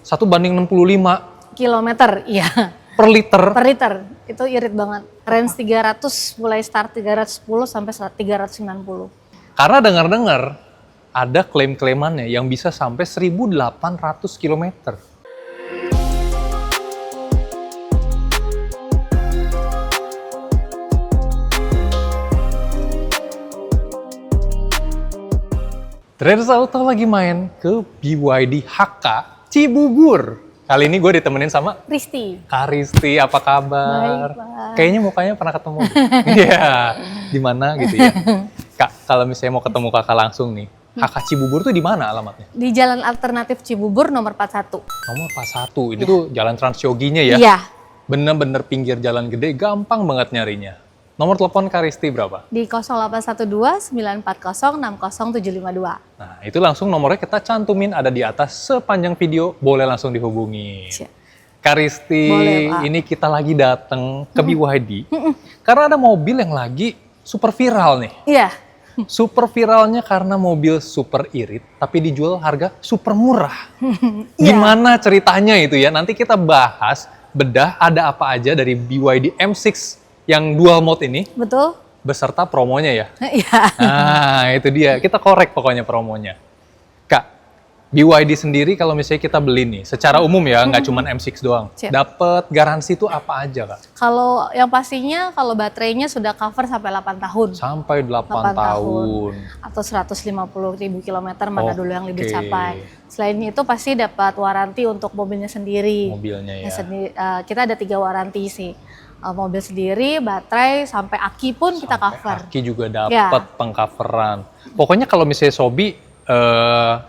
1:65 kilometer, iya. per liter. Per liter, itu irit banget. Range 300, mulai start 310 sampai 390. Karena dengar-dengar ada klaim-klaimannya yang bisa sampai 1.800 km. Traders Auto lagi main ke BYD HK Cibubur. Kali ini gue ditemenin sama Risti. Kak Risti, apa kabar? Baik, Pak. Kayaknya mukanya pernah ketemu. Iya, di mana gitu ya. Kak, kalau misalnya mau ketemu kakak langsung nih, HK Cibubur tuh di mana alamatnya? Di Jalan Alternatif Cibubur nomor 41. Nomor 41, ini tuh jalan Transyoginya ya? Iya. Bener-bener pinggir jalan gede, gampang banget nyarinya. Nomor telepon Kak Risti berapa? Di 0812 940 60752. Nah, itu langsung nomornya kita cantumin ada di atas sepanjang video, boleh langsung dihubungi. Kak Risti, Boleh, Pak. ini kita lagi datang ke BYD karena ada mobil yang lagi super viral nih. Iya. Super viralnya karena mobil super irit, tapi dijual harga super murah. Iya. Gimana ceritanya itu ya? Nanti kita bahas, bedah ada apa aja dari BYD M6 yang dual mode ini, Betul? beserta promonya ya. Iya. Nah, itu dia. Kita korek pokoknya promonya. Kak, BYD sendiri kalau misalnya kita beli nih, secara umum ya, nggak cuma M6 doang. Siap. Dapat garansi itu apa aja, Kak? Kalau yang pastinya kalau baterainya sudah cover sampai 8 tahun. Sampai 8 tahun. Atau 150.000 kilometer mana dulu yang lebih Oke. capai. Selain itu pasti dapat waranti untuk mobilnya sendiri. Mobilnya ya. Kita ada 3 waranti sih. Mobil sendiri, baterai, sampai aki pun kita cover. Aki juga dapat pengcoveran. Pokoknya kalau misalnya Sobi,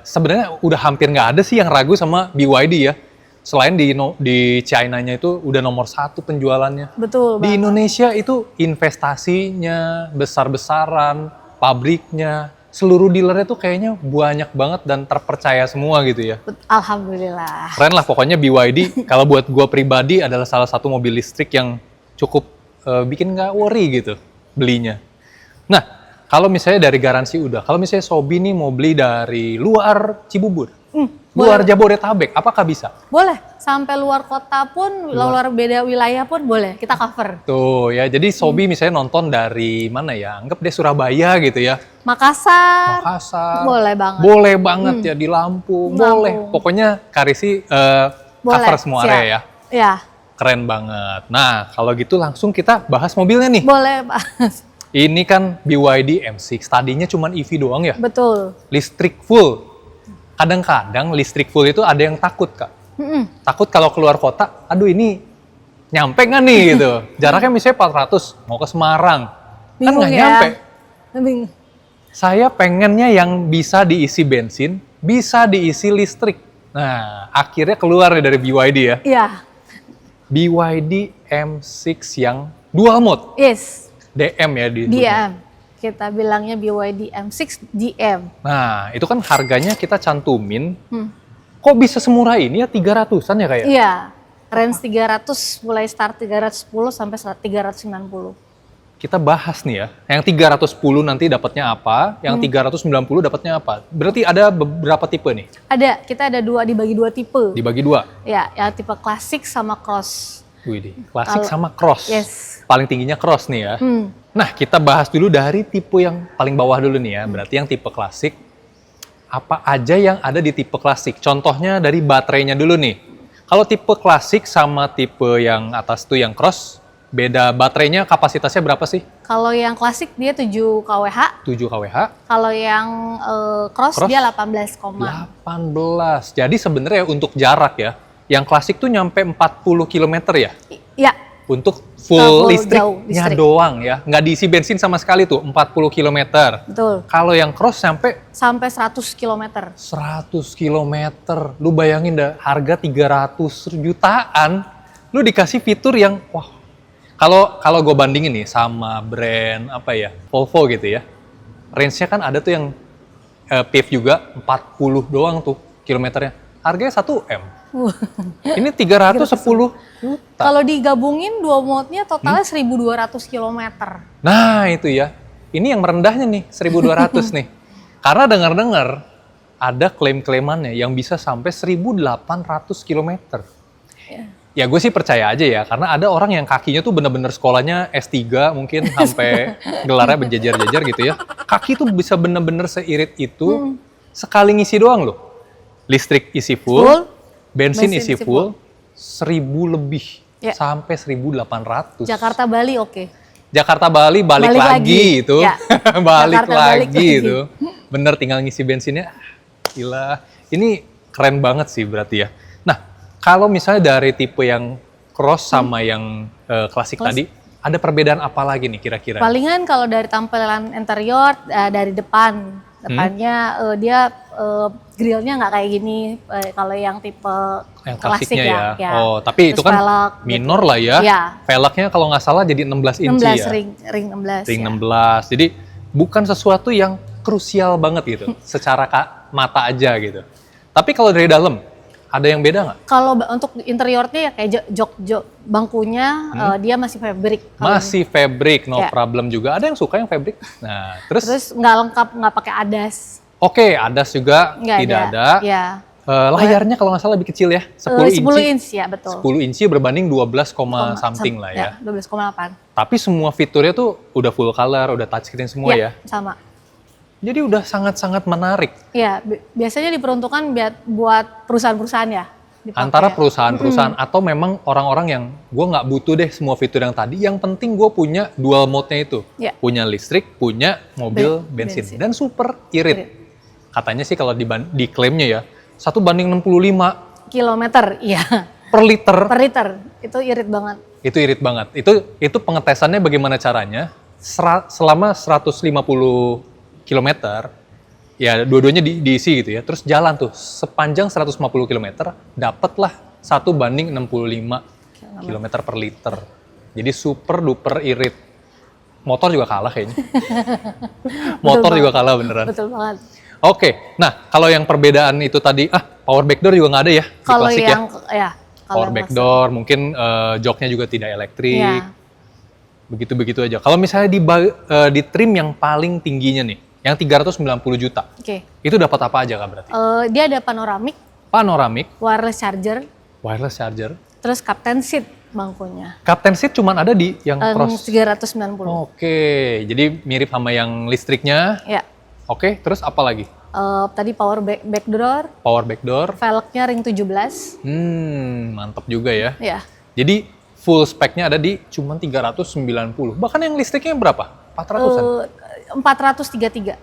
sebenarnya udah hampir nggak ada sih yang ragu sama BYD ya. Selain di China-nya itu udah nomor 1 penjualannya. Betul Di banget. Indonesia itu investasinya, besar-besaran, pabriknya, seluruh dealernya tuh kayaknya banyak banget dan terpercaya semua gitu ya. Alhamdulillah. Keren lah pokoknya BYD, kalau buat gua pribadi adalah salah satu mobil listrik yang cukup bikin nggak worry gitu belinya. Nah, kalau misalnya dari garansi udah, kalau misalnya Sobi nih mau beli dari luar Cibubur, luar Jabodetabek, apakah bisa? Boleh, sampai luar kota pun, luar beda wilayah pun boleh, kita cover. Tuh ya, jadi Sobi misalnya nonton dari mana ya, anggap deh Surabaya gitu ya. Makassar, Makassar, boleh banget. boleh banget ya di Lampung, boleh. Pokoknya Karisi cover semua siap. area ya. Ya, Keren banget. Nah, kalau gitu langsung kita bahas mobilnya nih. boleh Pak. Ini kan BYD M6, tadinya cuma EV doang ya? Betul. Listrik full. Kadang-kadang listrik full itu ada yang takut, Kak. Takut kalau keluar kota, aduh ini nyampe nggak nih gitu. Jaraknya misalnya 400, mau ke Semarang. Kan Bingung nggak ya? nyampe. Bingung. Saya pengennya yang bisa diisi bensin, bisa diisi listrik. Nah, akhirnya keluar nih dari BYD ya. Iya, BYD M6 yang dual mode. yes. DM ya di DM. Kita bilangnya BYD M6 DM. Nah, itu kan harganya kita cantumin. Kok bisa semurah ini ya 300-an ya kayak? Iya, range 300, mulai start 310 sampai 390. Kita bahas nih ya. Yang 310 nanti dapatnya apa, yang 390 dapatnya apa. Berarti ada beberapa tipe nih? Ada, kita ada dibagi 2 tipe. Dibagi 2? Ya, yang tipe klasik sama cross. Widih, klasik sama cross. Yes. Paling tingginya cross nih ya. Nah, kita bahas dulu dari tipe yang paling bawah dulu nih ya. Berarti yang tipe klasik, apa aja yang ada di tipe klasik? Contohnya dari baterainya dulu nih. Kalau tipe klasik sama tipe yang atas tuh yang cross, beda baterainya kapasitasnya berapa sih? Kalau yang klasik dia 7 kWh. 7 kWh. Kalau yang cross dia 18, 18. Jadi sebenarnya untuk jarak ya, yang klasik tuh nyampe 40 km ya? Ya, Untuk Full full jauh, listriknya listrik. doang ya. Nggak diisi bensin sama sekali tuh, 40 km. betul. Kalau yang cross sampai Sampai 100 km. 100 km. Lu bayangin dah, harga 300 jutaan. Lu dikasih fitur yang, wah. Kalau gue bandingin nih sama brand apa ya, Volvo gitu ya. Range-nya kan ada tuh yang PHEV juga 40 doang tuh kilometernya. Harganya 1M. Ini 310 juta. Kalau digabungin 2 mode-nya totalnya 1.200 km. Nah itu ya. Ini yang merendahnya nih, 1.200 nih. Karena dengar-dengar ada klaim-klaimannya yang bisa sampai 1.800 km. Ya. Ya gue sih percaya aja ya, karena ada orang yang kakinya tuh bener-bener sekolahnya S3 mungkin sampai gelarnya berjajar-jajar gitu ya. Kaki tuh bisa bener-bener seirit itu sekali ngisi doang loh. Listrik isi full, bensin isi full, 1.000 lebih sampai 1.800. Jakarta Bali oke. Jakarta Bali balik lagi itu. Ya. balik Jakarta, lagi itu. Bener tinggal ngisi bensinnya. Gila. Ini keren banget sih berarti ya. Nah, kalau misalnya dari tipe yang cross sama yang klasik tadi, ada perbedaan apa lagi nih kira-kira? Palingan kalau dari tampilan interior dari depannya dia grillnya nggak kayak gini kalau yang tipe yang klasik klasiknya ya. Oh, tapi Terus itu kan velg, minor gitu. lah ya. Ya. Velgnya kalau nggak salah jadi 16 inci 16 ya. ring 16. Ring ya. 16. Jadi bukan sesuatu yang krusial banget gitu, secara mata aja gitu. Tapi kalau dari dalam, ada yang beda nggak? Kalau untuk interiornya ya kayak jok bangkunya dia masih fabric. Masih fabric, no Ya. problem juga. Ada yang suka yang fabric. Nah, terus nggak lengkap, nggak pakai ADAS. oke, ADAS juga Nggak tidak ada. Ya. Layarnya kalau nggak salah lebih kecil ya, 10 inci. 10 inch ya betul. 10 inci berbanding 12, something lah ya. 12,8. Tapi semua fiturnya tuh udah full color, udah touchscreen semua ya. Sama. Jadi udah sangat-sangat menarik. Ya, biasanya diperuntukkan buat perusahaan-perusahaan ya. dipakai. Antara perusahaan-perusahaan atau memang orang-orang yang gue nggak butuh deh semua fitur yang tadi. Yang penting gue punya dual mode-nya itu. Ya. Punya listrik, punya mobil bensin. Dan super irit. Katanya sih kalau di klaimnya ya, 1:65 kilometer, iya. per liter. Per liter, itu irit banget. Itu irit banget. Itu pengetesannya bagaimana caranya? Selama 150 kilometer, ya dua-duanya diisi gitu ya. Terus jalan tuh sepanjang 150 kilometer, dapatlah 1:65 kilometer per liter. Jadi super duper irit. Motor juga kalah kayaknya. Motor juga kalah beneran. Betul banget. Oke, nah kalau yang perbedaan itu tadi, power backdoor juga nggak ada ya di Kalau klasik yang ya? Power backdoor, mungkin joknya juga tidak elektrik. Ya. Begitu-begitu aja. Kalau misalnya di trim yang paling tingginya nih, yang 390 juta, Oke. itu dapat apa aja Kak berarti? Dia ada panoramik, Panoramik, wireless charger, wireless charger. terus captain seat bangkunya. Captain seat cuman ada di yang cross. 390. Oke, jadi mirip sama yang listriknya. Ya. Oke, terus apa lagi? Tadi power backdoor, Power backdoor. velgnya ring 17. Mantap juga ya. Ya. Jadi full speknya ada di cuman 390. Bahkan yang listriknya berapa? 400-an. 433.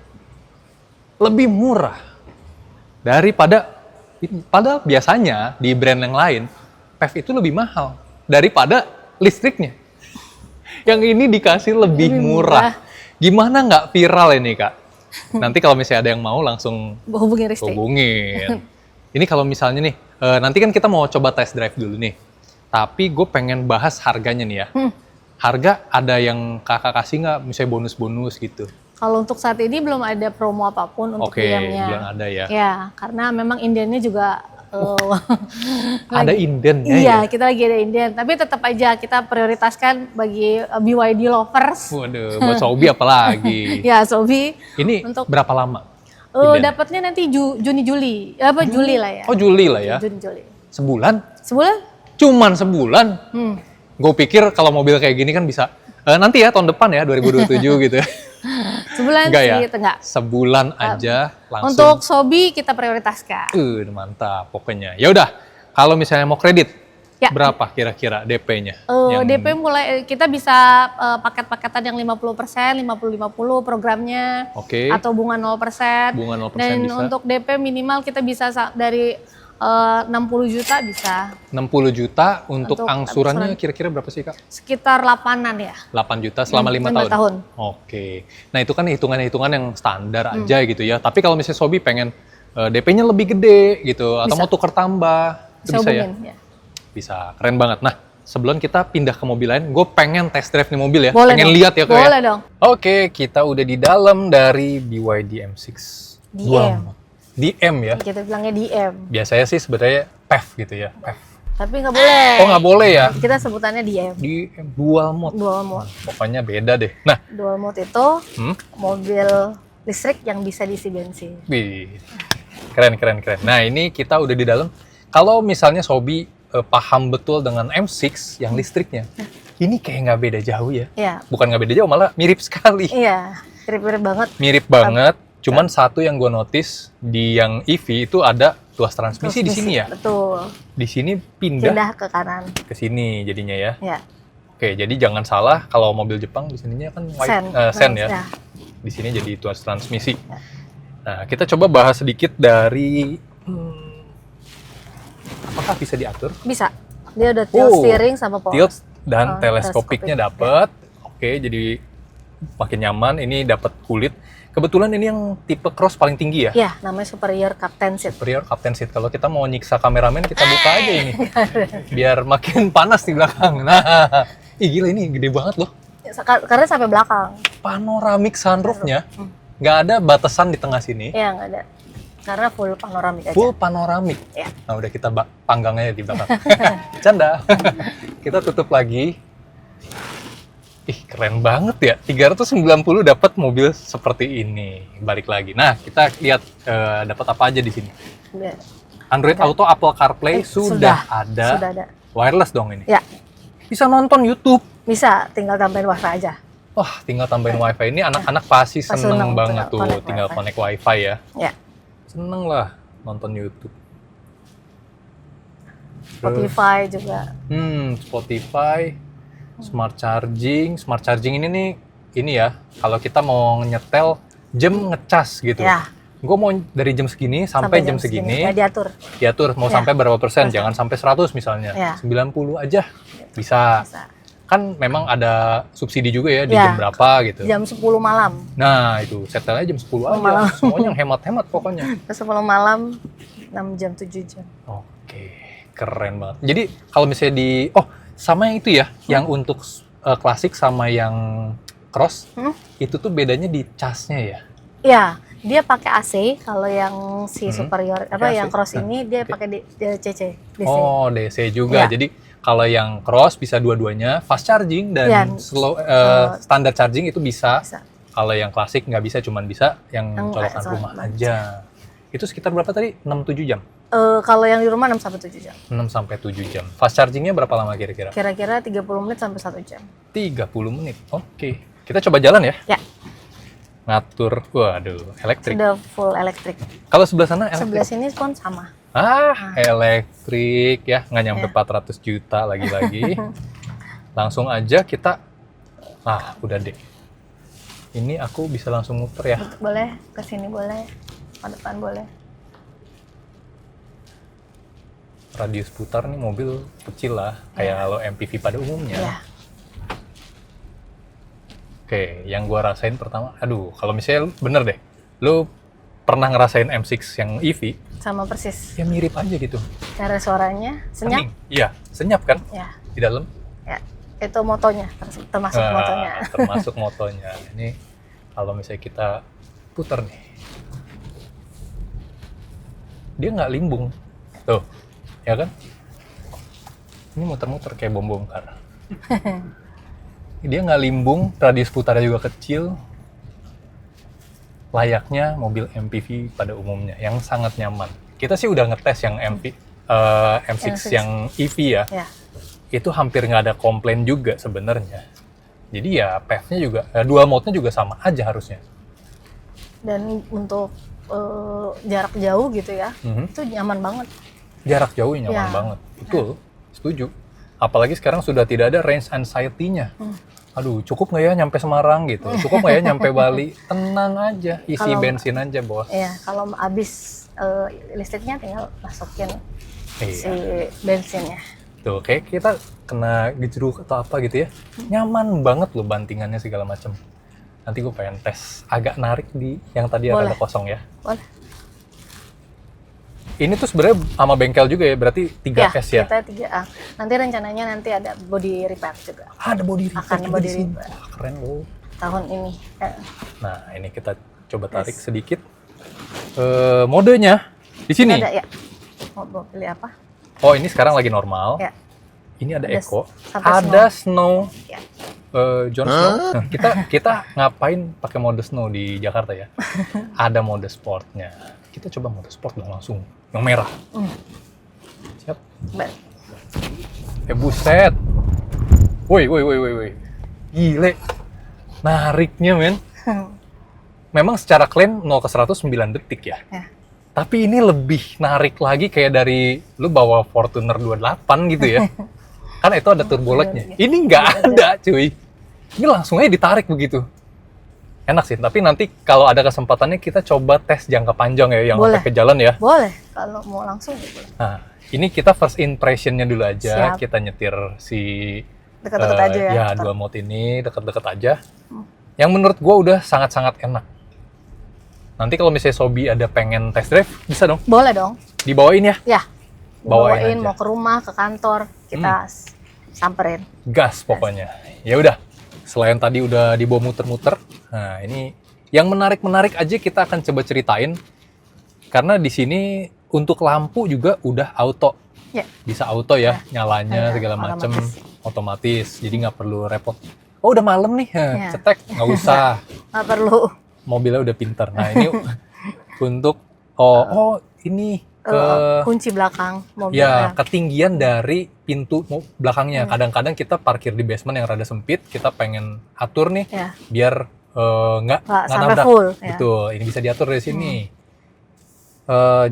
Lebih murah daripada, padahal biasanya di brand yang lain PEV itu lebih mahal daripada listriknya. Yang ini dikasih lebih murah. Gimana nggak viral ini Kak? Nanti kalau misalnya ada yang mau langsung Hubungin Risti. hubungin. Ini kalau misalnya nih, nanti kan kita mau coba test drive dulu nih. Tapi gue pengen bahas harganya nih ya. Harga ada yang kakak kasih nggak, misalnya bonus-bonus gitu? Kalau untuk saat ini belum ada promo apapun untuk DM-nya. belum ada ya. Ya, karena memang indiannya juga Ada indennya iya, ya? kita lagi ada inden. Tapi tetap aja kita prioritaskan bagi BYD lovers. Waduh, buat Sobi apalagi. Ya, Sobi. Ini untuk berapa lama? Inden? Dapatnya nanti Juni-Juli. Juli lah ya. Oh Juli lah ya? Juni-Juli. Sebulan? Sebulan? Cuman sebulan? Gue pikir kalau mobil kayak gini kan bisa, nanti ya tahun depan ya, 2027 gitu ya. Sebulan Enggak sih, ya? enggak. Sebulan aja langsung. Untuk Sobi kita prioritaskan. Mantap pokoknya. Ya udah, kalau misalnya mau kredit, Ya. berapa kira-kira DP-nya? DP mulai kita bisa paket-paketan yang 50%, 50-50 programnya. Oke. Atau bunga 0%. Bunga 0% Dan bisa. untuk DP minimal kita bisa dari 60 juta bisa. 60 juta untuk Untuk angsurannya angsuran. kira-kira berapa sih Kak? Sekitar 8-an ya. 8 juta selama 5 5 tahun? tahun. Oke. Nah itu kan hitungan-hitungan yang standar aja gitu ya. Tapi kalau misalnya Sobi pengen DP-nya lebih gede gitu, atau Bisa. mau tuker tambah, itu bisa ya? hubungin, ya. Bisa, keren banget. Nah, sebelum kita pindah ke mobil lain, gue pengen test drive nih mobil ya. Boleh pengen dong. lihat ya Kak ya. Boleh dong. Oke, kita udah di dalam dari BYD M6. DM. DM ya. Kita bilangnya DM. Biasanya sih sebenarnya PEV gitu ya. PEV. Tapi nggak boleh. Oh nggak boleh ya? Kita sebutannya DM. DM dual mode. Dual mode. Pokoknya beda deh. Nah, Dual mode itu mobil listrik yang bisa diisi bensin. wih. Keren. Nah, ini kita udah di dalam. Kalau misalnya Sobi paham betul dengan M6 yang listriknya, ini kayak nggak beda jauh ya. Iya. Bukan nggak beda jauh, malah mirip sekali. Iya, mirip-mirip banget. Mirip banget. Cuman satu yang gue notice di yang EV itu ada tuas transmisi di sini ya. Betul. Di sini pindah Ke kanan. ke sini jadinya ya. Ya. Oke, jadi jangan salah kalau mobil Jepang di sininya kan sen ya. Ya. Di sini jadi tuas transmisi. Nah, kita coba bahas sedikit dari apakah bisa diatur? Bisa. Dia udah tilt steering sama power. Tilt dan teleskopiknya dapat. Oke, jadi makin nyaman. Ini dapat kulit. Kebetulan ini yang tipe cross paling tinggi ya? Iya, namanya Superior Captain Seat. Superior Captain Seat. Kalau kita mau nyiksa kameramen, kita buka aja ini. Biar makin panas di belakang. Nah, gila ini gede banget loh. Karena sampai belakang. Panoramik sunroofnya nggak ada batasan di tengah sini. Iya, nggak ada. Karena full panoramik aja. Full panoramik. Ya. Nah, udah kita panggang aja di belakang. Canda. Kita tutup lagi. Ih, keren banget ya. 390 dapat mobil seperti ini. Balik lagi. Nah, kita lihat dapat apa aja di sini. Android Auto, Apple CarPlay sudah ada. Sudah ada. Wireless dong ini. Ya. Bisa nonton YouTube. Bisa, tinggal tambahin wifi aja. Wah, tinggal tambahin WiFi. Ini anak-anak pasti seneng banget tuh tinggal connect WiFi ya. Ya. Seneng lah nonton YouTube. Spotify juga. Spotify, smart charging ini nih, ini ya, kalau kita mau nyetel jam ngecas gitu. Ya. Gue mau dari jam segini sampai jam segini. Ya, diatur. Diatur mau sampai berapa persen, jangan sampai 100 misalnya. Ya. 90 aja bisa. Kan memang ada subsidi juga ya di jam berapa gitu. Jam 10 malam. Nah, itu setelnya jam 10 aja. Malam. Semuanya yang hemat-hemat pokoknya. Jam 10 malam, 6 jam, 7 jam. Oke, keren banget. Jadi kalau misalnya sama yang itu ya, yang untuk klasik sama yang cross, itu tuh bedanya di casnya ya? Iya, dia pakai AC. Kalau yang si Superior, yang cross ini dia pakai DC. Oh, DC juga. Ya. Jadi kalau yang cross bisa dua-duanya, fast charging dan standar charging itu bisa. Kalau yang klasik nggak bisa, cuman bisa yang colokan rumah aja. Itu sekitar berapa tadi? 6-7 jam? Kalau yang di rumah 6-7 jam. 6-7 jam. Fast chargingnya berapa lama kira-kira? Kira-kira 30 menit sampai 1 jam. 30 menit, oke. Kita coba jalan ya? Ya. Ngatur, waduh, elektrik. Sudah full elektrik. Kalau sebelah sana elektrik? Sebelah sini pun sama. Elektrik ya, nggak nyampe 400 juta lagi-lagi. Langsung aja kita, udah deh. Ini aku bisa langsung muter ya. Boleh, ke sini boleh, ke depan boleh. Radius putar nih mobil kecil lah, kayak kalau MPV pada umumnya. Ya. Oke, yang gua rasain pertama, kalau misalnya bener deh, lu pernah ngerasain M6 yang EV? Sama persis. Ya mirip aja gitu. Cara suaranya senyap. Iya, senyap kan? Ya. Di dalam. Ya. Itu motonya, termasuk motonya. Termasuk motonya. Ini kalau misalnya kita putar nih, dia nggak limbung, tuh, ya kan? Ini muter-muter kayak bom bongkar. Dia nggak limbung, radius putarnya juga kecil. Layaknya mobil MPV pada umumnya yang sangat nyaman. Kita sih udah ngetes yang M6 yang EV ya. Itu hampir nggak ada komplain juga sebenarnya. Jadi ya PHEV-nya juga, dual mode-nya juga sama aja harusnya. Dan untuk jarak jauh gitu ya, itu nyaman banget. Jarak jauh nyaman banget, betul, setuju. Apalagi sekarang sudah tidak ada range anxiety-nya. Aduh, cukup nggak ya nyampe Semarang gitu? Cukup nggak ya nyampe Bali? Tenang aja, isi bensin aja, bos. Iya, kalau habis listriknya tinggal masukin si bensinnya. Tuh, kayak kita kena gejruk atau apa gitu ya. Nyaman banget loh bantingannya segala macam. Nanti gue pengen tes agak narik di yang tadi ada kosong ya. Boleh. Ini tuh sebenarnya sama bengkel juga ya, berarti 3S ya? Kita 3A. Nanti rencananya nanti ada body repair juga. Ada body repair Akan juga body di sini. repair. Wah, keren loh. Tahun ini. Nah, ini kita coba tarik sedikit. Modenya di sini. Ada ya. Mau pilih apa? Oh, ini sekarang lagi normal. Ya. Ini ada Eco. Ada Snow. Ya. Jon Snow. Nah, kita ngapain pakai mode Snow di Jakarta ya? Ada mode sportnya. Kita coba motorsport dong langsung. Yang merah. Siap. Baik. Buset. Woi. Gile. Nariknya, men. Memang secara klaim 0 ke 100 9 detik ya. Ya. Tapi ini lebih narik lagi kayak dari lu bawa Fortuner 28 gitu ya. Kan itu ada turbo lag-nya. Ini nggak ada, cuy. Ini langsung aja ditarik begitu. Enak sih, tapi nanti kalau ada kesempatannya kita coba tes jangka panjang ya, yang Boleh. sampai ke jalan ya. Boleh, kalau mau langsung ya boleh. Nah, ini kita first impression-nya dulu aja. Siap. Kita nyetir si Dekat-dekat aja ya. Ya, dua mode ini deket-deket aja. Yang menurut gua udah sangat-sangat enak. Nanti kalau misalnya Sobi ada pengen test drive, bisa dong Boleh dong. dibawain ya. Ya. Bawain aja. Mau ke rumah, ke kantor, kita samperin. Gas pokoknya. Ya udah. Selain tadi udah dibawa muter-muter, nah ini yang menarik-menarik aja kita akan coba ceritain. Karena di sini untuk lampu juga udah auto. Ya. Bisa auto ya, nyalanya Ya, segala macem otomatis. otomatis. Jadi nggak perlu repot. Oh udah malam nih, Ya. cetek nggak usah. Nggak perlu. Mobilnya udah pinter. Nah ini untuk ini Kunci belakang mobil. ya ketinggian dari pintu belakangnya. Hmm. Kadang-kadang kita parkir di basement yang rada sempit, kita pengen atur nih Ya. biar nggak Sampai nabrak. full. Ya. Betul, ini bisa diatur dari sini.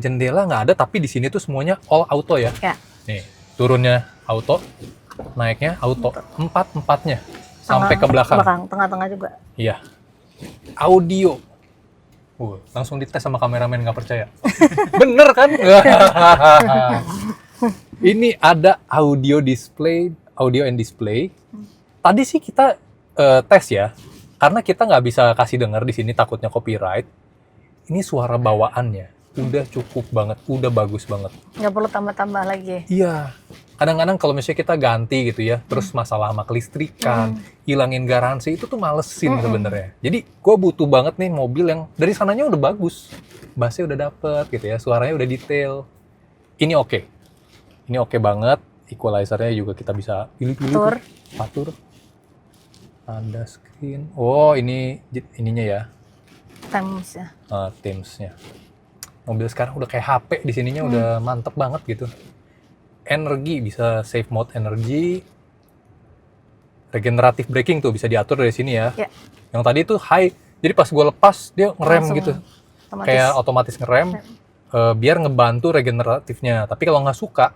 Jendela nggak ada, tapi di sini tuh semuanya all auto ya. Ya. Nih, turunnya auto, naiknya auto, empatnya sampai ke belakang. Tengah-tengah juga. Iya. Audio. Langsung dites sama kameramen nggak percaya. Bener kan? Ini ada audio and display. Tadi sih kita tes ya, karena kita nggak bisa kasih dengar di sini takutnya copyright. Ini suara bawaannya udah cukup banget, udah bagus banget. Nggak perlu tambah-tambah lagi. Iya. Kadang-kadang kalau misalnya kita ganti gitu ya, terus masalah sama kelistrikan, hilangin garansi, itu tuh malesin sebenarnya. Jadi gue butuh banget nih mobil yang dari sananya udah bagus, bassnya udah dapet gitu ya, suaranya udah detail. Ini oke. Ini oke banget. Equalizer-nya juga kita bisa pilih-pilih. Atur. Ada screen. Oh ini ininya ya. Times ya. Teams-nya. Mobil sekarang udah kayak HP, di sininya udah mantep banget gitu. Energi, bisa save mode energi. Regenerative braking tuh bisa diatur dari sini ya. Ya. Yang tadi tuh high, jadi pas gue lepas dia ngerem Langsung gitu. Otomatis. Kayak otomatis ngerem, biar ngebantu regeneratifnya. Tapi kalau nggak suka,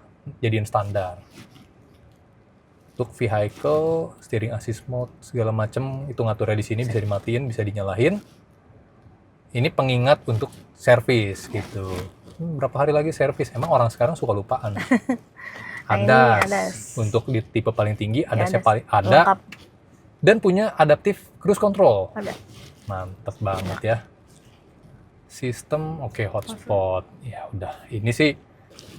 jadiin standar. Untuk vehicle, steering assist mode, segala macem itu ngaturnya di sini, bisa dimatiin, bisa dinyalain. Ini pengingat untuk servis gitu. Berapa hari lagi servis? Emang orang sekarang suka lupaan. ADAS. Untuk di tipe paling tinggi, ADAS-nya paling ada. Lengkap. Dan punya adaptive cruise control. Ada. Mantep banget ya. Sistem, oke, hotspot. Ya udah, ini sih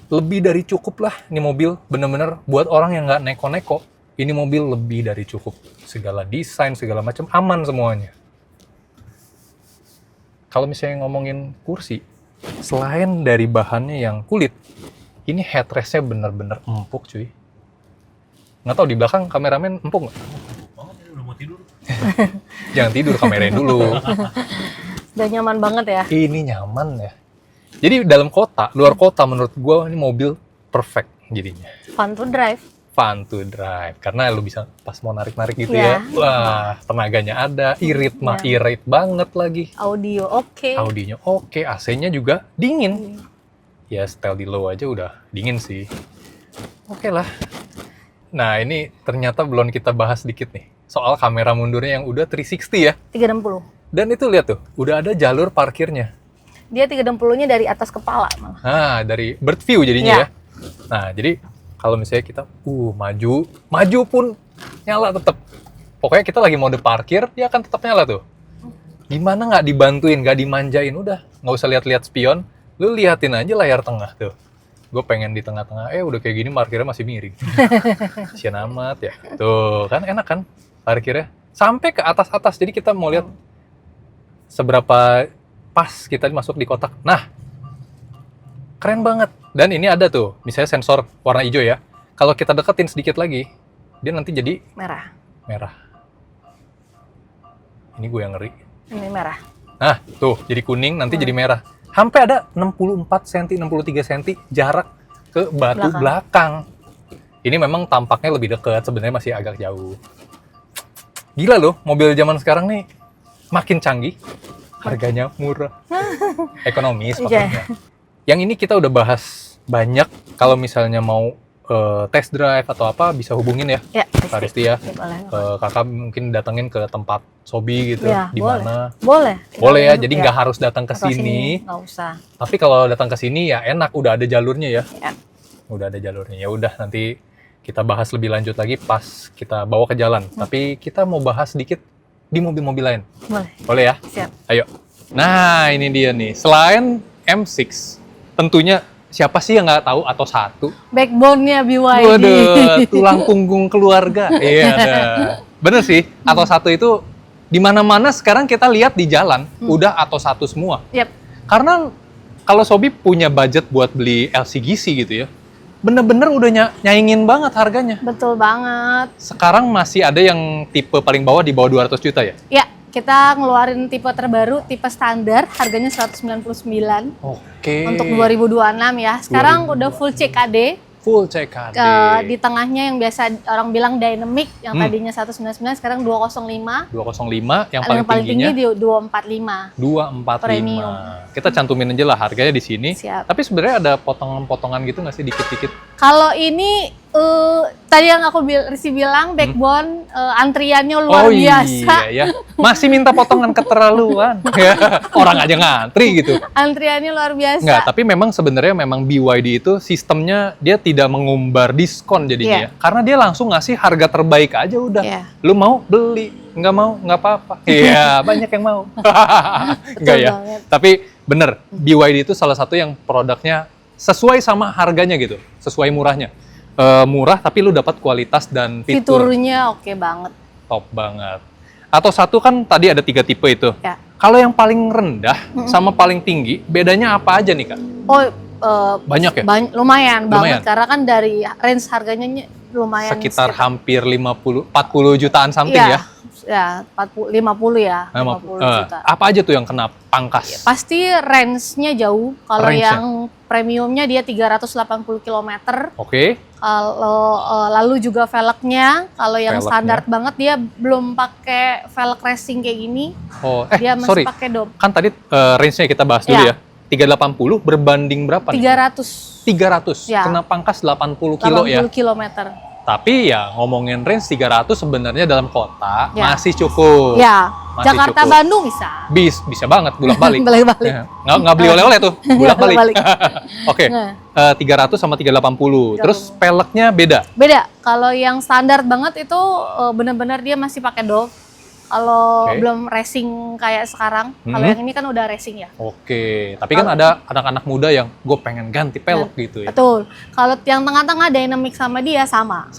lebih dari cukup lah. Ini mobil bener-bener buat orang yang nggak neko-neko. Ini mobil lebih dari cukup. Segala desain, segala macam aman semuanya. Kalau misalnya ngomongin kursi, selain dari bahannya yang kulit, ini headrest-nya bener-bener empuk cuy. Nggak tahu di belakang kameramen empuk nggak? Banget ya, udah mau tidur. Jangan tidur, kamerain dulu. Udah nyaman banget ya. Ini nyaman ya. Jadi dalam kota, luar kota menurut gua ini mobil perfect jadinya. Fun to drive. Fun to drive, karena lu bisa pas mau narik-narik gitu ya. Wah, tenaganya ada, irit mah irit banget lagi. Audio oke. Audionya oke, AC-nya juga dingin. Ya setel di low aja udah dingin sih. Oke lah. Nah ini ternyata belum kita bahas dikit nih. Soal kamera mundurnya yang udah 360 ya. 360. Dan itu lihat tuh, udah ada jalur parkirnya. Dia 360-nya dari atas kepala malah. Nah, dari bird view jadinya Ya. ya. Nah, jadi kalau misalnya kita maju pun nyala tetap. Pokoknya kita lagi mode parkir, dia akan tetap nyala tuh. Gimana nggak dibantuin, nggak dimanjain, udah nggak usah lihat-lihat spion, lu liatin aja layar tengah tuh. Gue pengen di tengah-tengah, udah kayak gini parkirnya masih miring. Kasian amat ya. Tuh, kan enak kan parkirnya. Sampai ke atas-atas, jadi kita mau lihat seberapa pas kita masuk di kotak. Nah, keren banget. Dan ini ada tuh, misalnya sensor warna hijau ya. Kalau kita deketin sedikit lagi, dia nanti jadi merah. Ini gue yang ngeri. Ini merah. Nah, tuh, jadi kuning, nanti jadi merah. Sampai ada 64 cm, 63 cm jarak ke batu belakang. Ini memang tampaknya lebih dekat, sebenarnya masih agak jauh. Gila loh, mobil zaman sekarang nih makin canggih, harganya murah, ekonomis maksudnya. Yang ini kita udah bahas banyak, kalau misalnya mau test drive atau apa bisa hubungin ya, Kak Risti ya. Kakak mungkin datengin ke tempat Sobi gitu, ya, di mana? Boleh Ya, jadi nggak harus datang ke sini. Nggak usah. Tapi kalau datang ke sini ya enak, udah ada jalurnya ya. Ya. Udah ada jalurnya. Ya udah, nanti kita bahas lebih lanjut lagi pas kita bawa ke jalan. Tapi kita mau bahas sedikit di mobil-mobil lain. Boleh ya? Siap. Ayo. Nah, ini dia nih. Selain M6, tentunya siapa sih yang nggak tahu atau satu? Backbone-nya BYD. Waduh, tulang punggung keluarga. Iya, bener sih. Atau satu itu di mana-mana sekarang kita lihat di jalan udah atau satu semua. Yep. Karena kalau Sobi punya budget buat beli LCGC gitu ya, bener-bener udah nyaingin banget harganya. Betul banget. Sekarang masih ada yang tipe paling bawah di bawah 200 juta ya? Ya, kita ngeluarin tipe terbaru, tipe standar, harganya 199. Oke. Untuk 2026 ya. Sekarang udah full CKD. Full CKD. Di tengahnya yang biasa orang bilang dynamic, yang tadinya 199, sekarang 205. 205, yang Yang paling tingginya tinggi di 245. 245. Premium. Kita cantumin aja lah harganya di sini. Siap. Tapi sebenarnya ada potongan-potongan gitu nggak sih, dikit-dikit? Kalau ini tadi yang aku Rizky bilang backbone antriannya luar biasa. Iya ya. Masih minta potongan keterlaluan. Ya, orang aja ngantri gitu. Antriannya luar biasa. Nggak, tapi memang sebenarnya memang BYD itu sistemnya dia tidak mengumbar diskon jadinya ya. Karena dia langsung ngasih harga terbaik aja udah. Lu mau beli, nggak mau nggak apa-apa. Iya, banyak yang mau. Nggak ya. Banget. Tapi bener, BYD itu salah satu yang produknya sesuai sama harganya gitu, sesuai murahnya. Murah tapi lu dapat kualitas dan fiturnya oke banget. Top banget. Atau satu kan tadi ada 3 tipe itu. Ya. Kalau yang paling rendah sama paling tinggi, bedanya apa aja nih Kak? Banyak ya? Lumayan banget karena kan dari range harganya lumayan. Sekitar hampir 40 jutaan something ya? Ya, 50 ya. 50 juta. Apa aja tuh yang kena pangkas? Pasti range-nya jauh. Kalau yang premiumnya dia 380 km. Oke. Kalau lalu juga velgnya, kalau yang standar banget dia belum pakai velg racing kayak gini. Dia masih pakai dom. Kan tadi range-nya kita bahas dulu ya. 380 berbanding berapa nih? 300. Ya. Kena pangkas 80 kilo ya. 80 kilometer. Tapi ya ngomongin range 300 sebenarnya dalam kota masih cukup. Ya, masih Jakarta cukup. Bandung bisa. Bisa banget bolak-balik. Bolak-balik. Ya, nggak beli oleh-oleh tuh, bolak-balik. Oke. 300 sama 380. Terus peleknya beda? Beda. Kalau yang standar banget itu benar-benar dia masih pakai Dove. Kalau belum racing kayak sekarang, kalau yang ini kan udah racing ya. Oke, tapi kan ada anak-anak muda yang gue pengen ganti pelek gitu ya. Betul. Kalau yang tengah-tengah dynamic sama dia sama.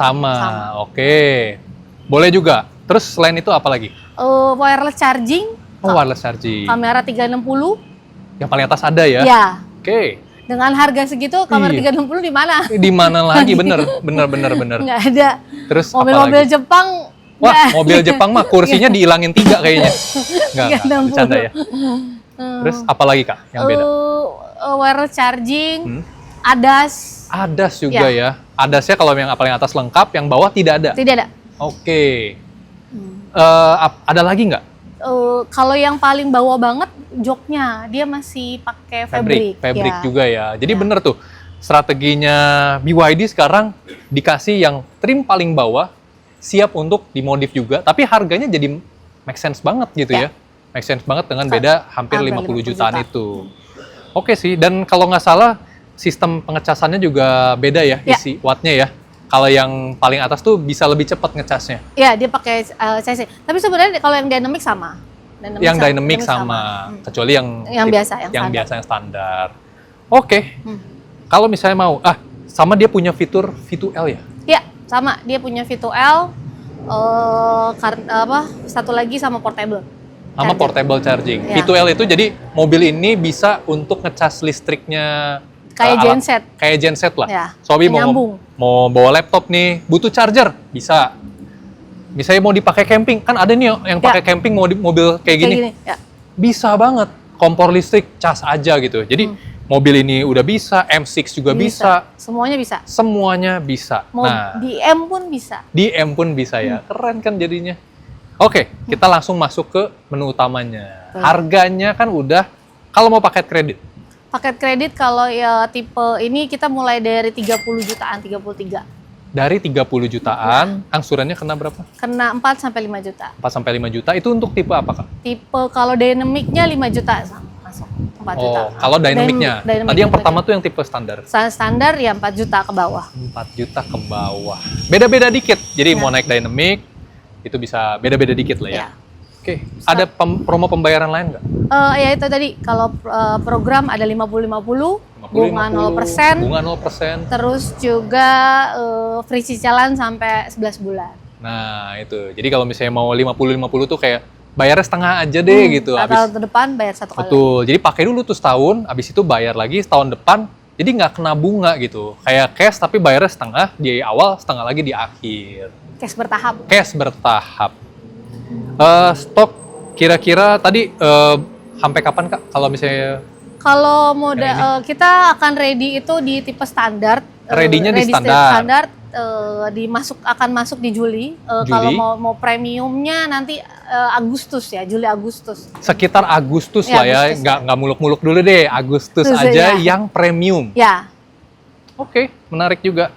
Oke. Boleh juga. Terus selain itu apa lagi? Wireless charging. Wireless charging. Kamera 360. Yang paling atas ada ya? Ya. Oke. Dengan harga segitu, kamera 360 di mana? Di mana lagi? Bener. Nggak ada. Terus mobil-mobil Jepang. Wah, mobil Jepang mah kursinya dihilangin 3 kayaknya. Enggak, bercanda ya. Terus apa lagi Kak yang beda? Wireless charging, ADAS. ADAS juga ya. ADAS-nya kalau yang paling atas lengkap, yang bawah tidak ada? Tidak ada. Oke. Ada lagi nggak? Kalau yang paling bawah banget, joknya. Dia masih pakai fabric. Fabric juga ya. Jadi bener tuh, strateginya BYD sekarang dikasih yang trim paling bawah, siap untuk dimodif juga, tapi harganya jadi make sense banget gitu ya. Make sense banget dengan beda hampir 50 jutaan itu. Oke sih, dan kalau nggak salah sistem pengecasannya juga beda ya, isi wattnya ya. Kalau yang paling atas tuh bisa lebih cepat ngecasnya. Iya, dia pakai CC. Tapi sebenarnya kalau yang dynamic sama. Dynamic sama. Kecuali yang biasa, yang standar. Oke. Kalau misalnya mau, sama dia punya fitur V2L ya? Iya, sama. Dia punya V2L, satu lagi sama portable. Sama portable charging. V2L itu jadi mobil ini bisa untuk ngecas listriknya kayak genset. Kayak genset lah. Ya, Sobi mau bawa laptop nih, butuh charger, bisa. Misalnya mau dipakai camping, kan ada nih yang pakai camping mau mobil kayak gini. Ya. Bisa banget. kompor listrik cas aja gitu. Jadi mobil ini udah bisa, M6 juga bisa. Semuanya bisa. Semuanya bisa. Mau di M pun bisa. Di M pun bisa ya. Keren kan jadinya. Oke, kita langsung masuk ke menu utamanya. Harganya kan udah, kalau mau paket kredit. Paket kredit kalau ya tipe ini kita mulai dari 30 jutaan, 33. Dari 30 jutaan, angsurannya kena berapa? Kena 4 sampai 5 juta. 4 sampai 5 juta. Itu untuk tipe apa, Kak? Tipe kalau dynamicnya 5 juta masuk. 4 juta. Oh, kalau dynamicnya. Tadi yang pertama tuh yang tipe standar. Standar ya 4 juta ke bawah. 4 juta ke bawah. Beda-beda dikit. Jadi mau naik dynamic, itu bisa beda-beda dikit lah ya. Ya. Oke, ada promo pembayaran lain nggak? Ya itu tadi, kalau program ada 50-50, bunga 0%. Bunga 0%. Terus juga free cicilan sampai 11 bulan. Nah, itu. Jadi kalau misalnya mau 50-50 tuh kayak bayarnya setengah aja deh gitu. Tahun depan bayar 1 kali. Betul. Jadi pakai dulu tuh setahun, habis itu bayar lagi setahun depan. Jadi nggak kena bunga gitu. Kayak cash tapi bayarnya setengah di awal, setengah lagi di akhir. Cash bertahap. Cash bertahap. Stok kira-kira tadi sampai kapan, Kak? Kalau misalnya kalau kita akan ready itu di tipe standar. Ready-nya di standar. Akan masuk di Juli. Kalau mau premiumnya nanti Agustus ya, Juli Agustus. Sekitar Agustus ya, lah ya, Agustus nggak muluk-muluk dulu deh, Agustus aja ya. Yang premium. Ya. Oke, menarik juga.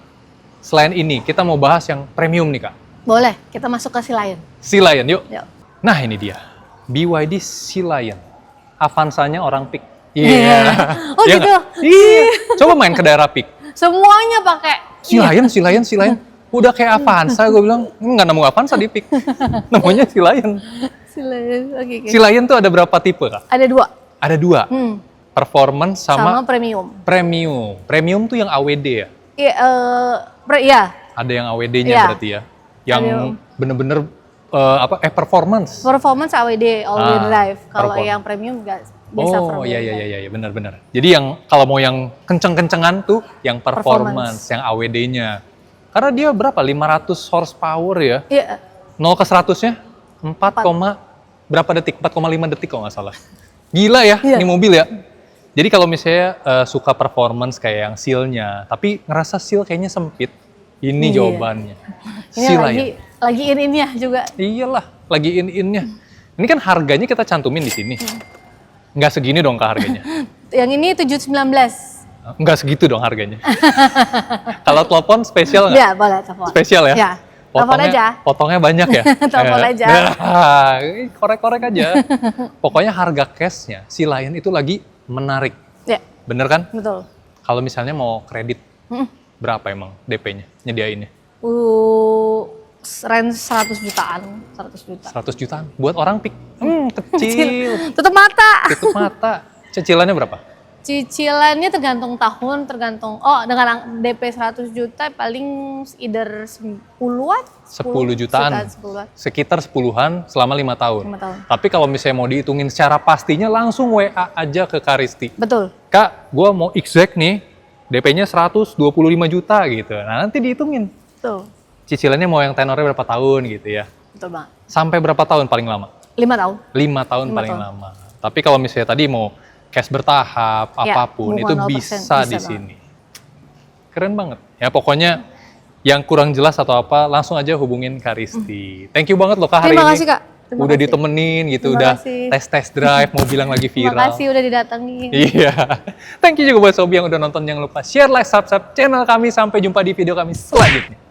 Selain ini, kita mau bahas yang premium nih, Kak. Boleh, kita masuk ke Sea Lion. Sea Lion, yuk. Yuk. Nah, ini dia. BYD Sea Lion. Avanza-nya orang PIK. Oh Iya gitu? nggak? Iya. Coba main ke daerah PIK. Semuanya pakai. Sea Lion. Udah kayak Avanza, gue bilang. Nggak nemu Avanza di PIK. Namanya Sea Lion. Sea Lion, oke. Sea Lion tuh ada berapa tipe, Kak? Ada 2. Ada 2. Performance sama premium. Premium. Premium tuh yang AWD ya? Iya. Ada yang AWD-nya berarti ya? Yang bener-bener performance. Performance AWD, all-wheel drive. Kalau yang premium nggak biasa Oh iya, benar-benar. Jadi yang kalau mau yang kenceng-kencengan tuh yang performance. Yang AWD-nya. Karena dia berapa? 500 horsepower ya? Iya. 0 ke 100-nya 4, berapa detik? 4,5 detik kalau nggak salah. Gila ya, ini mobil ya. Jadi kalau misalnya suka performance kayak yang seal-nya, tapi ngerasa seal kayaknya sempit, ini jawabannya. Ini lagi in-innya juga. Iyalah, lagi in-innya. Ini kan harganya kita cantumin di sini. Nggak segini dong Kak harganya. Yang ini 719. Nggak segitu dong harganya. Kalau telepon spesial nggak? Ya, boleh telepon. Spesial ya? Ya. Telepon aja. Potongnya banyak ya? Telepon aja. Korek-korek aja. Pokoknya harga cashnya, Sea Lion itu lagi menarik. Ya. Bener kan? Betul. Kalau misalnya mau kredit, berapa emang DP-nya, nyediainnya? Range 100 jutaan. 100 juta. 100 jutaan? Buat orang PIK? Kecil. Tutup mata. Tutup mata. Cicilannya berapa? Cicilannya tergantung tahun, dengan DP 100 juta paling either 10-an. 10 jutaan. 10-an. Sekitar 10-an selama 5 tahun. 5 tahun. Tapi kalau misalnya mau dihitungin secara pastinya langsung WA aja ke Karisti. Betul. Kak, gue mau exact nih, DP-nya 125 juta gitu. Nah nanti dihitungin. Betul. Cicilannya mau yang tenornya berapa tahun gitu ya. Betul banget. Sampai berapa tahun paling lama? 5 tahun. 5 tahun paling lama. Tapi kalau misalnya tadi mau cash bertahap, apapun, itu bisa di sini. Keren banget. Ya pokoknya yang kurang jelas atau apa, langsung aja hubungin Karisti. Thank you banget loh Kak hari ini. Terima kasih Kak. Udah ditemenin gitu, udah tes drive, mau bilang lagi viral. Terima kasih udah didatengin. Iya. Thank you juga buat Sobi yang udah nonton. Jangan lupa share, like, subscribe channel kami. Sampai jumpa di video kami selanjutnya.